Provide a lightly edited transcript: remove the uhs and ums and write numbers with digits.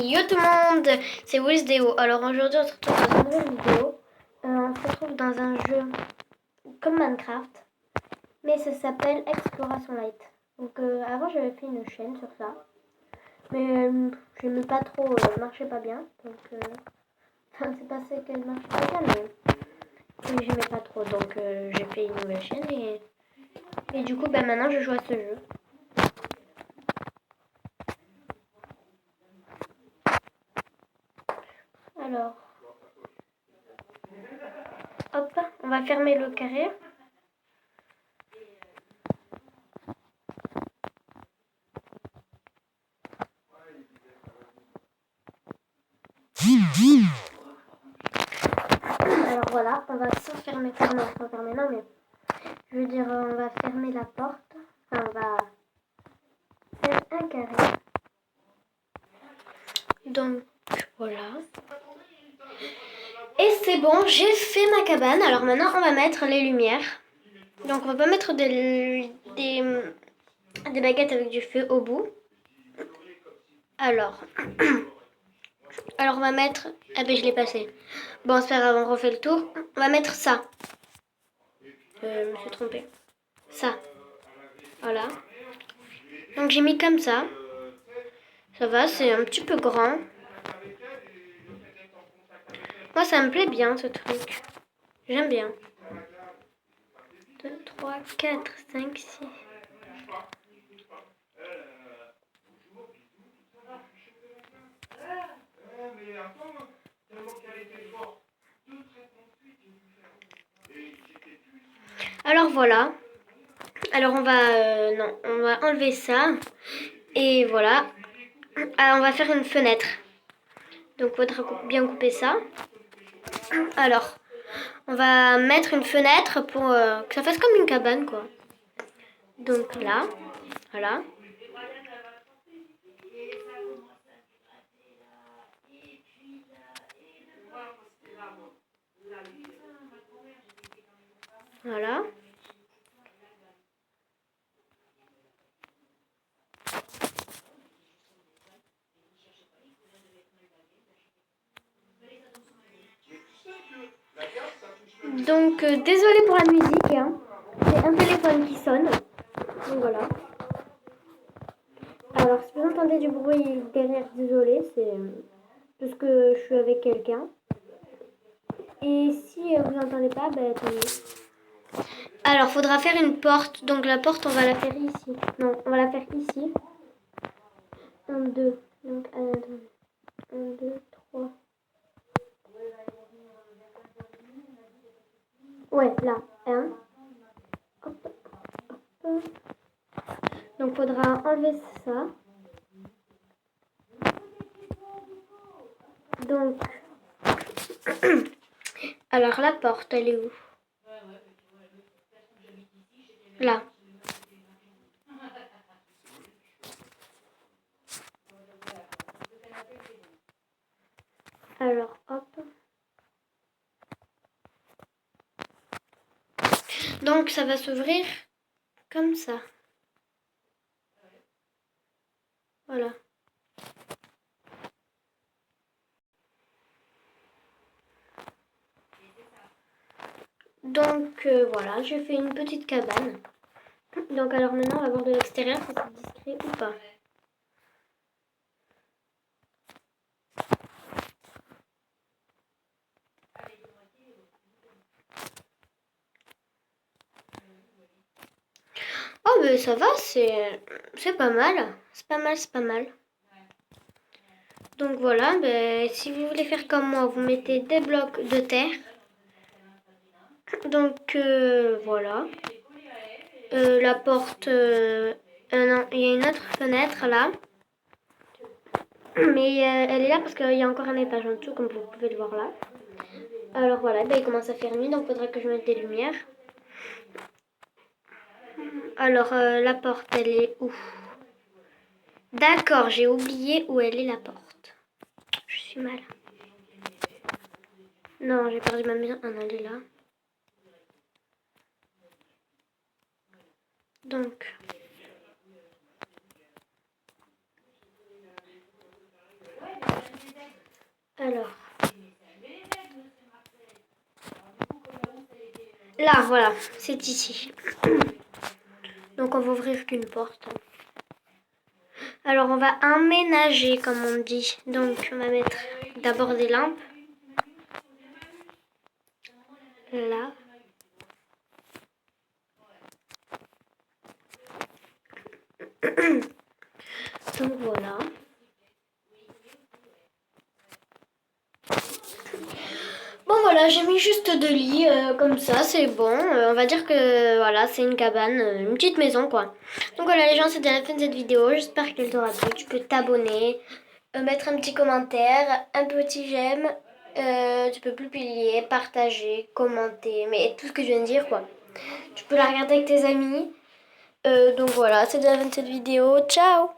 Yo tout le monde, c'est Wisdeo. Alors aujourd'hui on se retrouve dans une nouvelle vidéo. On se retrouve dans un jeu comme Minecraft, mais ça s'appelle Exploration Light. Donc avant j'avais fait une chaîne sur ça, mais j'aimais pas trop, elle marchait pas bien. Donc enfin c'est pas ça qu'elle marchait pas bien, mais j'aimais pas trop. Donc j'ai fait une nouvelle chaîne et du coup maintenant je joue à ce jeu. Alors, hop, on va fermer le carré. Alors voilà, on va s'enfermer, non mais je veux dire on va fermer la porte, enfin on va faire un carré. Donc voilà. Et c'est bon, j'ai fait ma cabane. Alors maintenant on va mettre les lumières. Donc on va pas mettre des baguettes avec du feu au bout. Alors on va mettre... Ah ben je l'ai passé. Bon c'est pas grave, on refait le tour. On va mettre ça. Je me suis trompée. Ça. Voilà. Donc j'ai mis comme ça. Ça va, c'est un petit peu grand. Moi ça me plaît bien ce truc. J'aime bien. 2, 3, 4, 5, 6. Alors voilà. Alors on va non, on va enlever ça et voilà. Alors, on va faire une fenêtre. Donc il faudra bien couper ça. Alors on va mettre une fenêtre pour que ça fasse comme une cabane quoi. Donc là, voilà. Voilà. Donc désolé pour la musique, hein. C'est un téléphone qui sonne. Donc voilà. Alors si vous entendez du bruit derrière, désolé, c'est parce que je suis avec quelqu'un. Et si vous n'entendez pas, ben tant mieux. Alors faudra faire une porte. Donc la porte on va la faire ici. Non, on va la faire ici. 1, 2. Donc 1, 2, 3. Ouais, là. 1. Hop, hop. Donc faudra enlever ça. Donc alors la porte elle est où? Là. Alors hop. Donc ça va s'ouvrir comme ça. Voilà. Donc voilà, j'ai fait une petite cabane. Donc alors maintenant on va voir de l'extérieur si c'est discret ou pas. Oh ben ça va, c'est pas mal. C'est pas mal, c'est pas mal. Donc voilà, ben, si vous voulez faire comme moi, vous mettez des blocs de terre. Donc voilà. La porte, non, il y a une autre fenêtre là. Mais elle est là parce qu'il y a encore un étage en dessous, comme vous pouvez le voir là. Alors voilà, ben, il commence à faire nuit, donc il faudra que je mette des lumières. Alors la porte, elle est où? D'accord, j'ai oublié où elle est la porte. Je suis mal. Non, j'ai perdu ma maison. Ah non, elle est là. Donc... Alors. Là, voilà, c'est ici. Donc on va ouvrir qu'une porte. Alors on va aménager comme on dit. Donc on va mettre d'abord des lampes. Là. Donc voilà. Bon voilà, j'ai mis juste deux lits comme ça, c'est bon. On va dire que voilà, c'est une cabane, une petite maison quoi. Donc voilà les gens, c'était la fin de cette vidéo. J'espère qu'elle t'aura plu. Tu peux t'abonner, mettre un petit commentaire, un petit j'aime. Tu peux publier, partager, commenter, mais tout ce que je viens de dire quoi. Tu peux la regarder avec tes amis. Donc voilà, c'est la fin de cette vidéo. Ciao!